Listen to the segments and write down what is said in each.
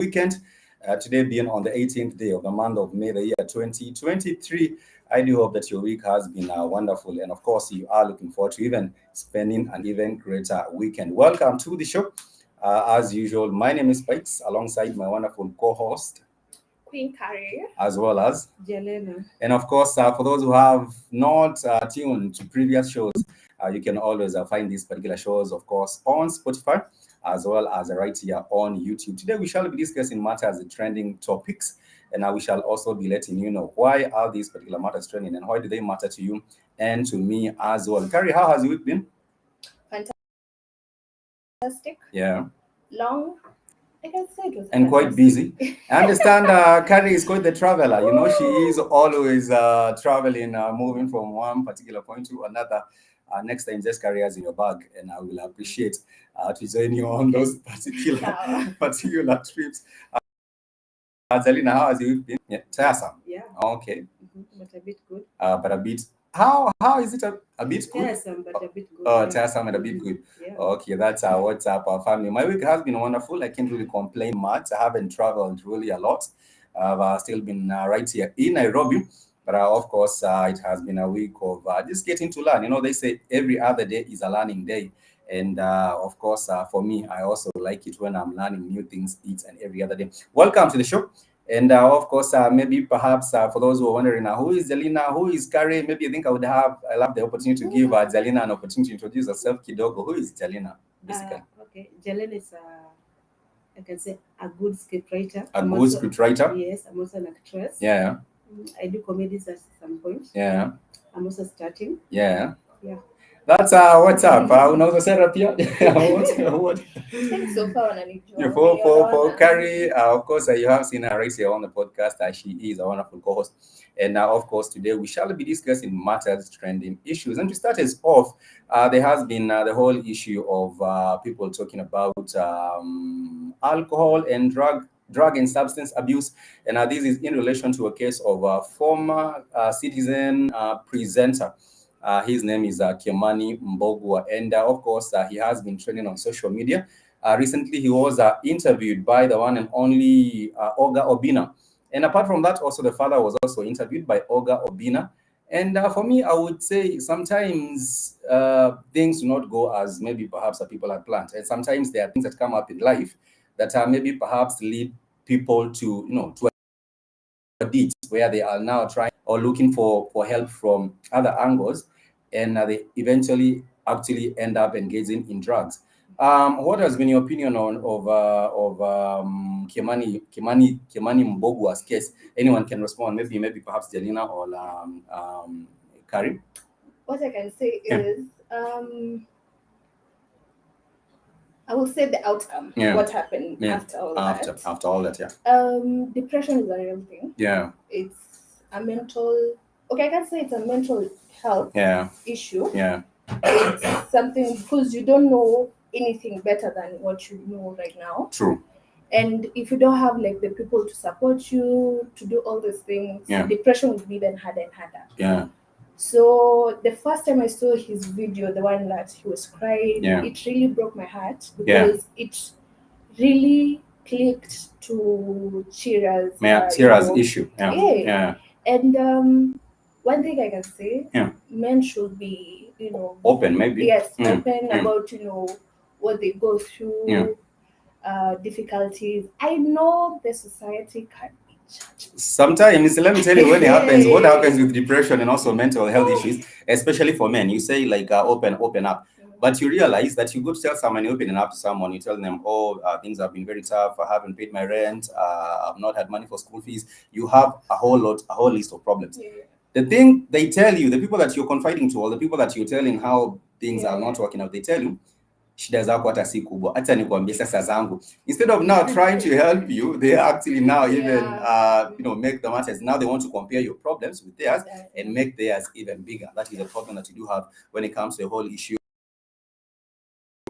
weekend. Today being on the 18th day of the month of May, the year 2023. I do hope that your week has been wonderful, and of course, you are looking forward to even spending an even greater weekend. Welcome to the show. As usual, my name is Pikes, alongside my wonderful co-host, Queen Carrie, as well as Jelena. and of course, for those who have not tuned to previous shows, you can always find these particular shows, of course, on Spotify as well as right here on YouTube. Today, we shall be discussing matters, trending topics, and we shall also be letting you know why are these particular matters trending and why do they matter to you and to me as well. Carrie, how has your week been? fantastic, Yeah. long. I can say it was And quite busy. I understand Carrie is quite the traveler. You know, she is always traveling, moving from one particular point to another. Next time, just carry us in your bag, and I will appreciate to join you on those particular trips. Zalina, how has you been? Yeah, tiresome. Yeah. Okay. But a bit good. But a bit. How is it a bit good? Tiresome, but a bit good. Oh, tiresome and a bit good. Yeah. Okay, that's what's up, our family. My week has been wonderful. I can't really complain much. I haven't traveled really a lot. I've still been right here in Nairobi. But of course, it has been a week of just getting to learn. You know, they say every other day is a learning day. And of course, for me, I also like it when I'm learning new things each and every other day. Welcome to the show. And of course, maybe perhaps for those who are wondering, who is Zelina, who is Carrie, maybe you think I'll have the opportunity to give Zelina an opportunity to introduce herself. Kidogo, who is Zelina, basically? Okay, Jelena is I can say a good scriptwriter. A good scriptwriter? Yes, I'm also an actress. Yeah. I do comedies at some point. Yeah. I'm also starting. Yeah. Yeah. That's what's up. Unaweza sera pia. What? Thanks so far, Wananijua. For Carrie, of course, you have seen her right here on the podcast. She is a wonderful co-host. And of course, today we shall be discussing matters, trending issues. And to start us off, there has been the whole issue of people talking about alcohol and drug and substance abuse. And this is in relation to a case of a former citizen presenter. His name is Kimani Mbogwa, and of course, he has been trending on social media. Recently, he was interviewed by the one and only Oga Obina. And apart from that, also the father was also interviewed by Oga Obina. And for me, I would say sometimes things do not go as maybe perhaps people had planned. And sometimes there are things that come up in life that maybe perhaps lead people to, to a ditch where they are now trying or looking for help from other angles, and they eventually actually end up engaging in drugs. What has been your opinion of Kimani Mbogwa's case? Anyone can respond. Maybe perhaps Jelena or Karim. What I can say is, I will say the outcome. Yeah. What happened after all that? After all that, yeah. Depression is a real thing. Yeah. It's a mental. Okay, I can't say it's a mental health issue. Yeah. It's something because you don't know anything better than what you know right now. True. And if you don't have like the people to support you to do all these things, depression will be even harder and harder. Yeah. So the first time I saw his video, the one that he was crying, it really broke my heart because it really clicked to Chira's issue. Yeah. And one thing I can say, men should be, open, maybe. Yes, open about, what they go through, difficulties. I know the society can be judged. Sometimes, let me tell you what happens with depression and also mental health issues, especially for men. You say like open up. But you realize that you go to tell someone, you're opening up to someone, you tell them, things have been very tough. I haven't paid my rent. I've not had money for school fees. You have a whole list of problems. Yeah. The thing they tell you, the people that you're confiding to, or the people that you're telling how things are not working out, they tell you, shida zako hata si kubwa, acha nikwambie sasa zangu. Instead of now trying to help you, they actually now even make the matters. Now they want to compare your problems with theirs and make theirs even bigger. That is a problem that you do have when it comes to the whole issue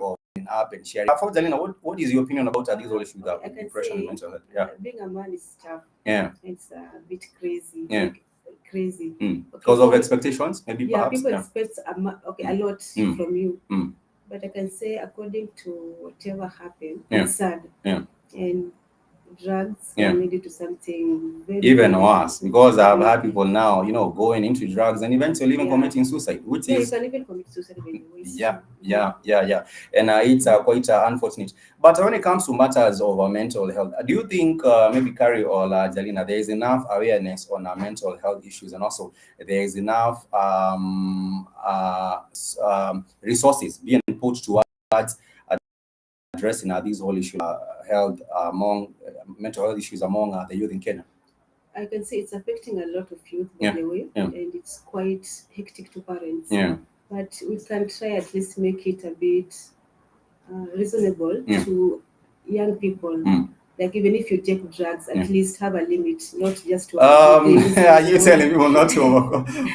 of up and sharing. For Jalina, what is your opinion about these whole issues of depression and mental health? Yeah. Being a man is tough. Yeah. It's a bit crazy. Yeah. Crazy. Because of expectations, maybe perhaps. People expect a lot from you. But I can say, according to whatever happened, it's sad. Yeah. And drugs Yeah. can lead you to something very even very worse, because I've had people now, going into drugs and eventually even Yeah. committing suicide, which Yeah, you is can even commit suicide by the way. yeah, and it's quite unfortunate. But when it comes to matters of mental health, do you think maybe Carrie or Jalina, there is enough awareness on mental health issues, and also there is enough resources being put towards addressing these whole issues, health among mental health issues among the youth in Kenya? I can say it's affecting a lot of youth, by Yeah. the way, Yeah. and it's quite hectic to parents. Yeah. But we can try at least make it a bit reasonable Yeah. to young people. Mm. Like even if you take drugs, at Yeah. least have a limit, not just to Are you telling people not to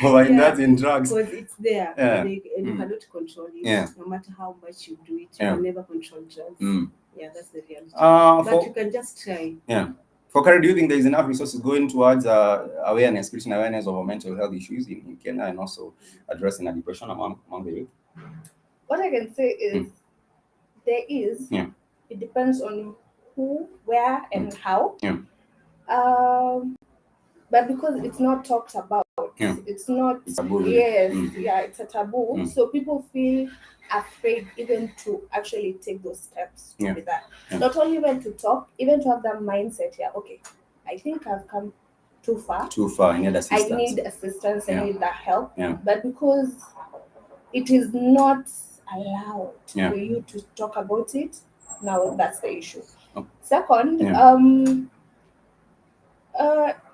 overindulge in drugs? Because it's there, Yeah. and you cannot control it. Yeah. No matter how much you do it, you Yeah. can never control drugs. Mm. Yeah, that's the reality. But you can just try. Yeah. For Carrie, do you think there is enough resources going towards awareness, creating awareness of mental health issues in Kenya, and also addressing depression among the youth? What I can say is there is. Yeah. It depends on who, where, and how. Yeah. But because it's not talked about, it's not. It's taboo. Yes, yeah, it's a taboo. So people feel afraid even to actually take those steps to be that. Not only even to talk, even to have that mindset. Yeah, okay, I think I've come too far. I need assistance. I need that help. But because it is not allowed for you to talk about it, now that's the issue. Second,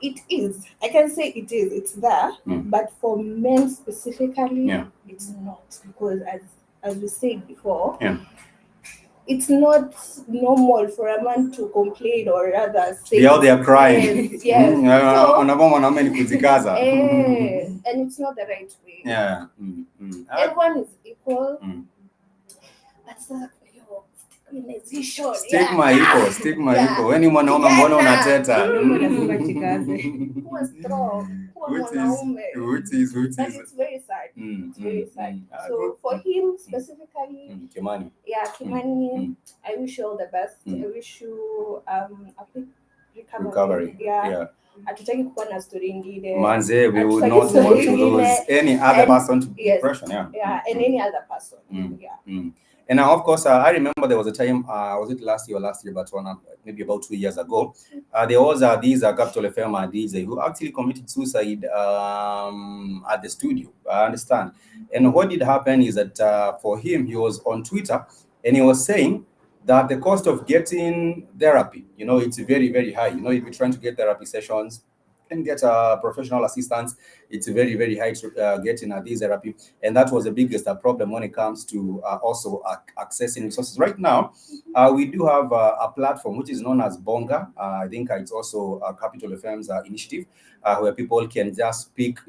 it is. I can say it is. It's there, but for men specifically, it's not, because as we said before, it's not normal for a man to complain or rather say they are crying. Yes. So, and it's not the right way. Yeah. Everyone is equal. But stigma iko. When mwanaume mbona unateta? Which is but it's very sad. It's very sad. So for him specifically, Kimani. Yeah, Kimani, I wish you all the best. I wish you a quick recovery. Yeah. Hatutaki kuwa na story ingine. Manze, we would not want to lose any other person to depression. Yeah, and any other person. And now, of course, I remember there was a time, was it last year, but maybe about 2 years ago, there was these Capital FM DJ who actually committed suicide at the studio, I understand. And what did happen is that for him, he was on Twitter and he was saying that the cost of getting therapy, it's very, very high. If you're trying to get therapy sessions and get professional assistance, it's very, very high to getting this therapy. And that was the biggest problem when it comes to also accessing resources. Right now, we do have a platform which is known as Bonga. I think it's also Capital FM's initiative where people can just speak,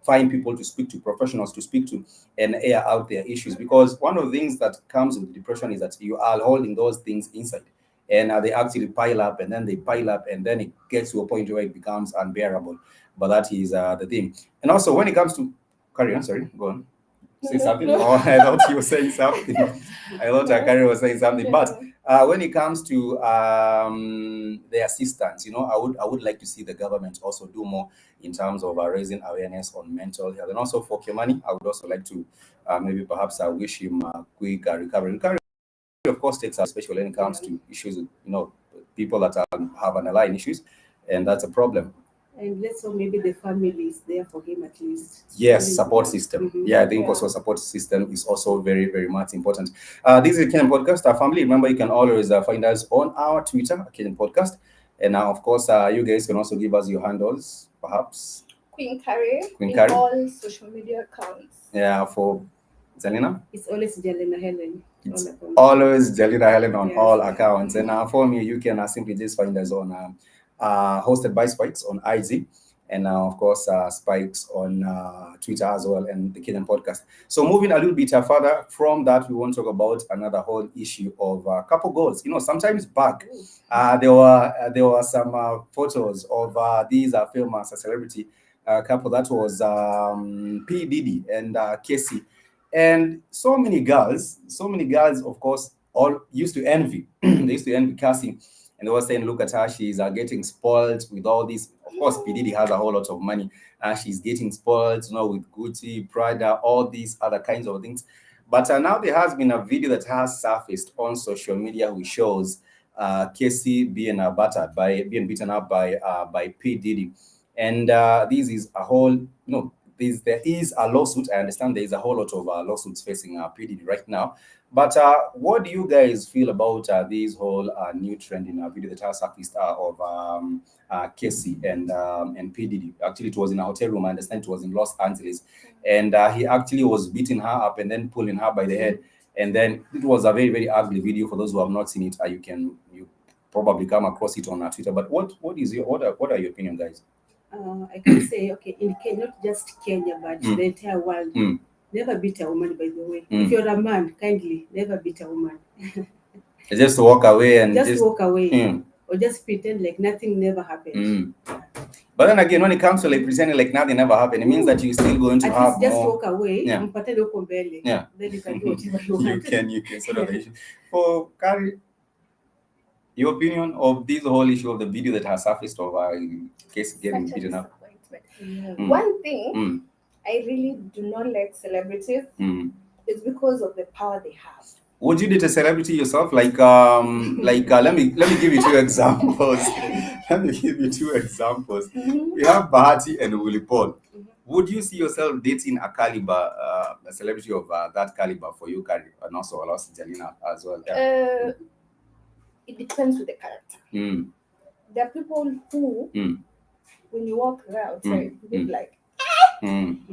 find people to speak to, professionals to speak to, and air out their issues. Because one of the things that comes with depression is that you are holding those things inside. And they actually pile up, and then it gets to a point where it becomes unbearable. But that is the thing. And also, when it comes to carry on, sorry, go on. Say something. Oh, I thought you were saying something. I thought Carrie was saying something. But when it comes to the assistance, I would like to see the government also do more in terms of raising awareness on mental health. And also for Kimani, I would also like to maybe perhaps wish him a quick recovery. Of course, takes us, especially when it comes to issues, people that have underlying issues, and that's a problem. And let's hope maybe the family is there for him at least. Yes, support system. Yeah, I think also support system is also very, very much important. This is a Kenyan Podcast. Our family, remember, you can always find us on our Twitter, Kenyan Podcast. And now, of course, you guys can also give us your handles, perhaps. Queen Carrie. All social media accounts. Yeah, for Zelina? It's always Jalina Helen. It's always Jalina Helen on all accounts. And for me, you can simply just find us on hosted by Spikes on IG, and now of course Spikes on Twitter as well, and the Kenyan Podcast. So moving a little bit further from that, we want to talk about another whole issue of couple goals. Sometimes back there were some photos of these famous celebrity couple, that was P Diddy and Casey, and so many girls, of course, all used to envy. They used to envy Cassie and they were saying, look at her, she's getting spoiled with all this. Of course, P Diddy has a whole lot of money. She's getting spoiled, with Gucci, Prada, all these other kinds of things. But now there has been a video that has surfaced on social media which shows Casey being beaten up by P Diddy, and this is a whole there is a lawsuit. I understand there is a whole lot of lawsuits facing P Diddy right now. But what do you guys feel about this whole new trend in video that has surfaced of Casey and P Diddy? Actually, it was in a hotel room. I understand it was in Los Angeles, and he actually was beating her up and then pulling her by the head. And then it was a very, very ugly video. For those who have not seen it, you probably come across it on Twitter. But what are your opinion, guys? I can say, okay, in Kenya, not just Kenya, but the entire world, never beat a woman, by the way. If you're a man, kindly never beat a woman. Just walk away and just walk away, or just pretend like nothing never happened. But then again, when it comes to like pretending like nothing ever happened, it means that you're still going to have just more. Walk away. Yeah. Then you can do whatever you want. You can sort of issue. For Carrie, your opinion of this whole issue of the video that has surfaced of Case getting beaten up? One thing I really do not like celebrities is because of the power they have. Would you date a celebrity yourself? Let me give you two examples. Let me give you two examples. We have Bahati and Willie Paul. Would you see yourself dating a celebrity of that caliber for you, Carrie, and also Jalina as well? Yeah. It depends with the character. There are people who, when you walk around, you look like him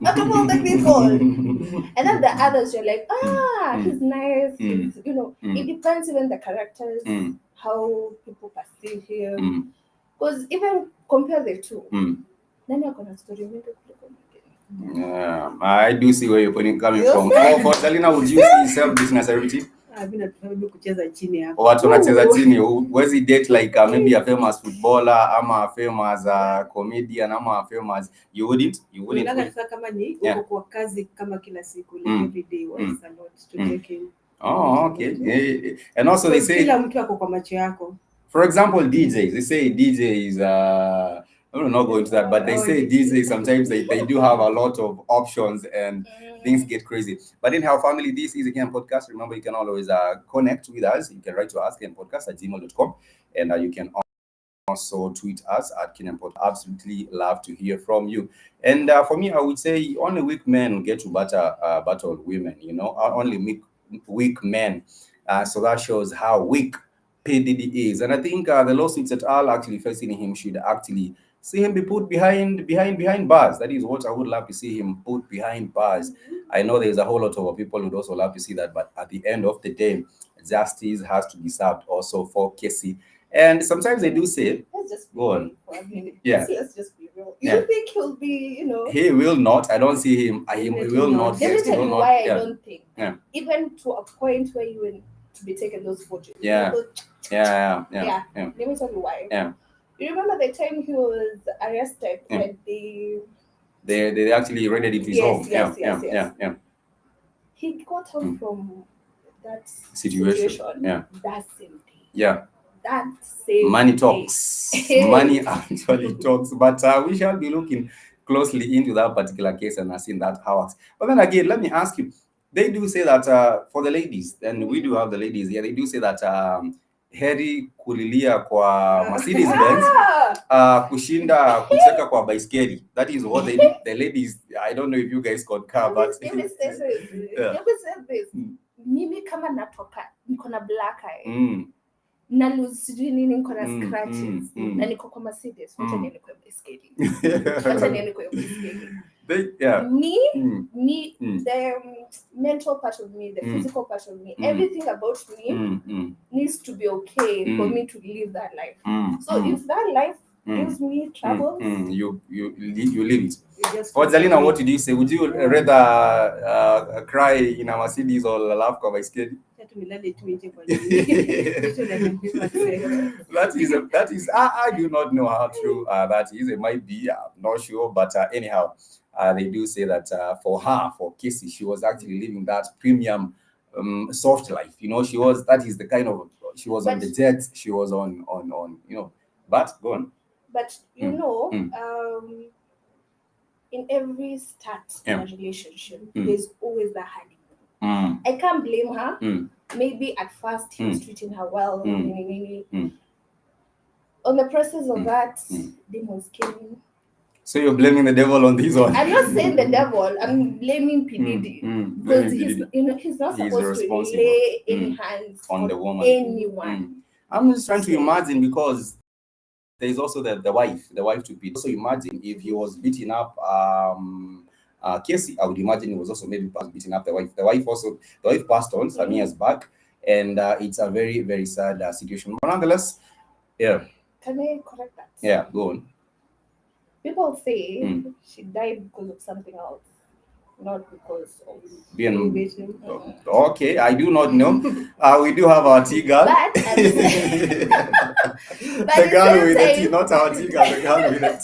out of all the people, and then the others you're like, he's nice. He's, it depends even the characters, how people perceive him. Because even compare the two, then you're gonna story. Yeah, I do see where you're coming from. For Selena, would you see yourself dating a celebrity? Watu wanacheza chini. Huwezi date like maybe a famous footballer ama a famous comedian ama a famous. You wouldn't. Kama ni uko kwa kazi kama kila siku, every day was a lot to take in. Oh, okay. And also they say kila mtu ako kwa macho yako. For example, DJs. They say DJs I'm not going to that, but they say DJs sometimes they do have a lot of options and things get crazy. But in our family, this is a Kenyan podcast. Remember, you can always connect with us. You can write to us, kenyanpodcast@gmail.com, and you can also tweet us at Kenyan Pod. Absolutely love to hear from you. And for me, I would say only weak men get to battle women. Only weak men. So that shows how weak P Diddy is. And I think the lawsuits that are actually facing him should actually see him be put behind bars. That is what I would love to see him put behind bars. I know there's a whole lot of people who would also love to see that, but at the end of the day, justice has to be served also for Casey. And sometimes they do say, let's just go on. Yeah. Let's just be real. You think he'll be, He will not. I don't see him. He will not. Let me tell you why I don't think. Yeah. Even to a point where you will to be taking those photos. Yeah. Let me tell you why. Yeah. You remember the time he was arrested when they actually raided into his home. Yes. He got out from that situation. Yeah. That same day. Yeah. That same money talks. Money actually talks. But we shall be looking closely into that particular case and seeing that how works. But then again, let me ask you. They do say that for the ladies, and we do have the ladies here, they do say that heri kulilia kwa Mercedes Benz kushinda kucheka kwa baiskeli. That is what they did. The ladies, I don't know if you guys got car, but let me say this. Mimi kama natoka niko na black eye. Na lose nini niko na scratches. Na niko kwa Mercedes. Wacha niende kwa baiskeli. Me, the mental part of me, the physical part of me, everything about me needs to be okay for me to live that life. So if that life gives me troubles, you live it. For Jalina, what did you say? Would you rather cry in a Mercedes or laugh kwa baiskeli? That is I do not know how true that is. It might be, I'm not sure, but anyhow, they do say that for Casey, she was actually living that premium soft life. That is the kind of she was on the jets, she was on but go on. But in every start in a relationship, there's always the honeymoon. I can't blame her. Maybe at first he was treating her well. On the process of that, demons came in. So you're blaming the devil on this one? I'm not saying the devil. I'm blaming P. Diddy because he's not supposed to lay any hands on the woman, anyone. I'm just trying to imagine, because there is also the wife to beat. So imagine if he was beating up Casey, I would imagine he was also maybe beating up the wife. The wife passed on some years back, and it's a very, very sad situation. But nonetheless, yeah. Can I correct that? Yeah, go on. People say she died because of something else, not because of being okay. I do not know. We do have our tea girl. But the girl with the tea, not our tea girl. The girl with the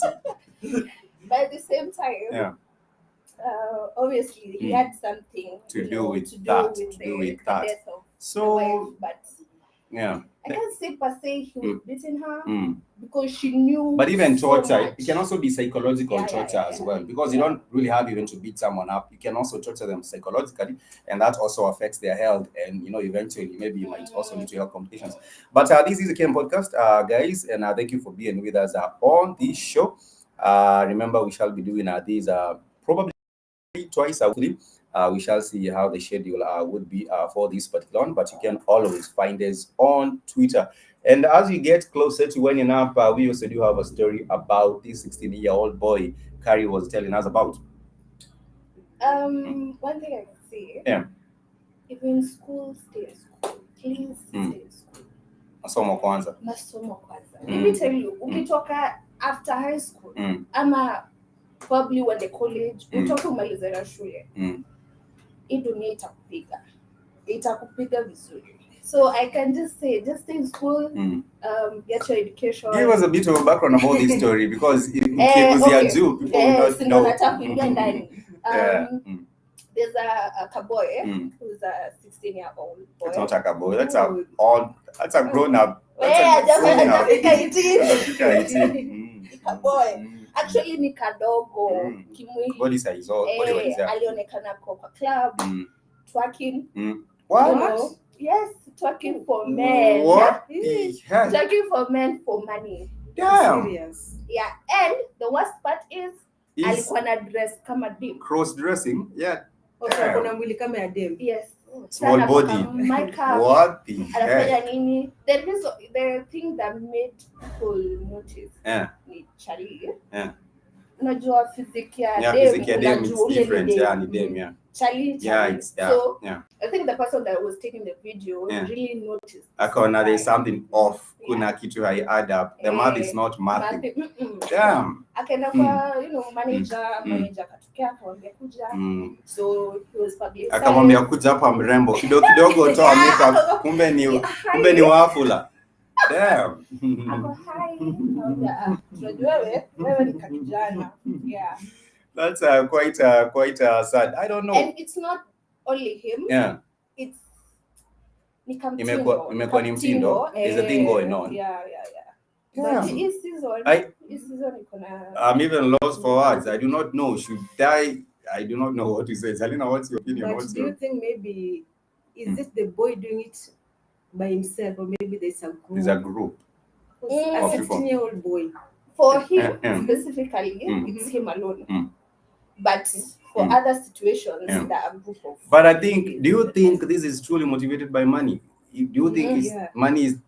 tea. But at the same time, obviously he had something to do with the death of so the wife, but yeah, I can't say per se he was beating her because she knew. But even torture, it can also be psychological torture as well, because you don't really have even to beat someone up. You can also torture them psychologically, and that also affects their health, and eventually maybe you might also lead to health complications. But this is the Kenyan podcast, guys, and thank you for being with us on this show. Remember, we shall be doing these probably twice a week. We shall see how the schedule would be for this particular one, but you can always find us on Twitter. And as we get closer to winding up, we also do have a story about this 16-year-old boy Carrie was telling us about. One thing I can say, if you're in school, stay in school. Please stay in school. Masomo kwanza. Let me tell you, ukitoka after high school, ama probably when the college, utoke umalize na shule. Hii dunia itakupiga vizuri. So I can just say, just stay in school, get your education. Give us a bit of a background about this story, because people don't know. There's a kaboy who's a 16-year-old boy. It's not a kaboy. That's a grown up. Kaboy. Actually ni kadogo kimwili. Body size or body wise. Alionekana kwa club twerking. What? Yes, twerking for men. What? Twerking for men for money. Damn. Serious. Yeah, and the worst part is alikuwa na dress kama dim. Cross dressing? Yeah. Kuna mwili kama ya dim. Yes. Small body. What the heck? The thing that made people notice ni Charlie. Unajua physics ya dem is different. Ni dem, Charlie. So I think the person that was taking the video really noticed. Akona, there's something off. Kuna kitu hai add up. The math is not mathing. Damn. Akaenda kwa manager katokea akamwambia kuja. So he was public. Akamwambia kuja hapa mrembo. Kidogo toa makeup. Kumbe ni wafula. Damn. Ako hi. Tunajua wewe ni kijana. Yeah. That's quite sad. I don't know. And it's not only him. Yeah. It's imekuwa ni mtindo. There's a thing going on. Yeah. But this season I'm even lost for words. I do not know. I do not know what to say. Salina, what's your opinion? But do you think maybe is it the boy doing it by himself, or maybe there's a group? There's a group. A 16-year-old boy. For him specifically, it's him alone. But for other situations, there are a group of. But I think, do you think this is truly motivated by money? Do you think money is?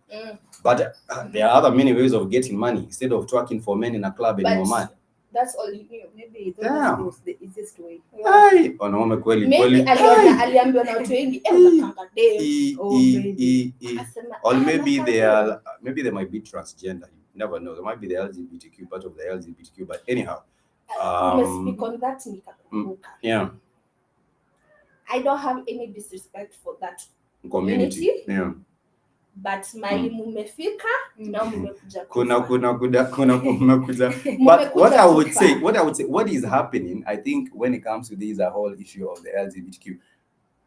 But there are other many ways of getting money instead of twerking for men in a club and more money. That's all you knew. Maybe that was the easiest way. Wanaume kweli. Maybe aliambiwa na watu wengi unataka dem. Or maybe they might be transgender. You never know. There might be the LGBTQ, part of the LGBTQ. But anyhow, let's speak on that. Yeah. I don't have any disrespect for that community. Yeah. But mali mumefika na mmekuja. Kuna mmekuja. But what I would say, what is happening, I think, when it comes to this whole issue of the LGBTQ,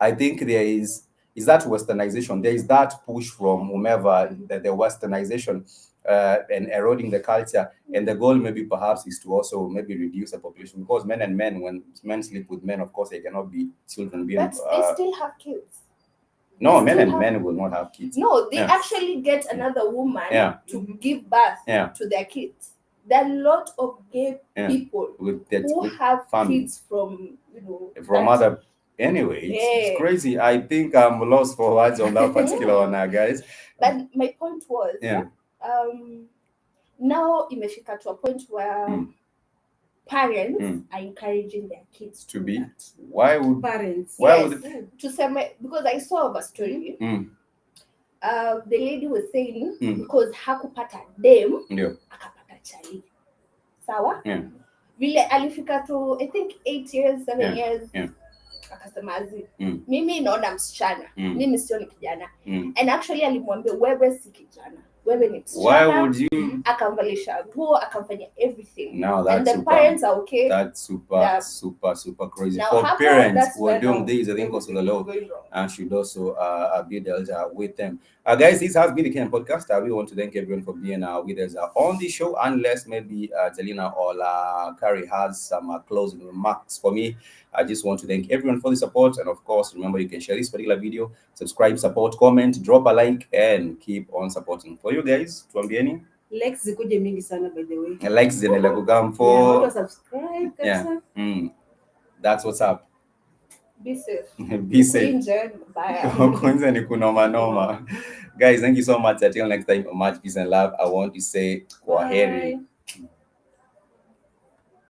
I think there is is that westernization. There is that push from whomever, the westernization and eroding the culture, and the goal maybe perhaps is to also maybe reduce the population, because men, when men sleep with men, of course they cannot be children being, but they still have kids. No, men will not have kids. No, they actually get another woman to give birth to their kids. There are a lot of gay people who have kids from, from other. Anyway, it's crazy. I think I'm lost for words on that particular one, guys. But my point was, now imefika to a point where parents are encouraging their kids to be that. Why would parents? Why would to say, because I saw a story. The lady was saying because hakupata dem akapata chali. Sawa? Vile alifika to I think 8 years, 7 years. Akasema mimi naona msichana, mimi sio ni kijana. And actually alimwambia wewe si kijana, wewe ni msichana. Why would you? Akamvalisha nguo, akamfanya everything. Now that's and the super, parents are okay. That's super crazy. Now, for parents who are doing now, this, I think also the law and should also be dealt with them. Guys, this has been the Kenyan podcast. We want to thank everyone for being with us on the show. Unless maybe Zelina or Carrie has some closing remarks for me, I just want to thank everyone for the support. And of course, remember you can share this particular video, subscribe, support, comment, drop a like, and keep on supporting. For you guys, tuambieni. Likes zikuje mingi sana, by the way. Likes zinaendelea kukam for subscribe kabisa. That's what's up. Be safe. Be safe. Bye. Kwanza ni kunoma. Guys, thank you so much. Until next time, much peace and love. I want to say kwaheri.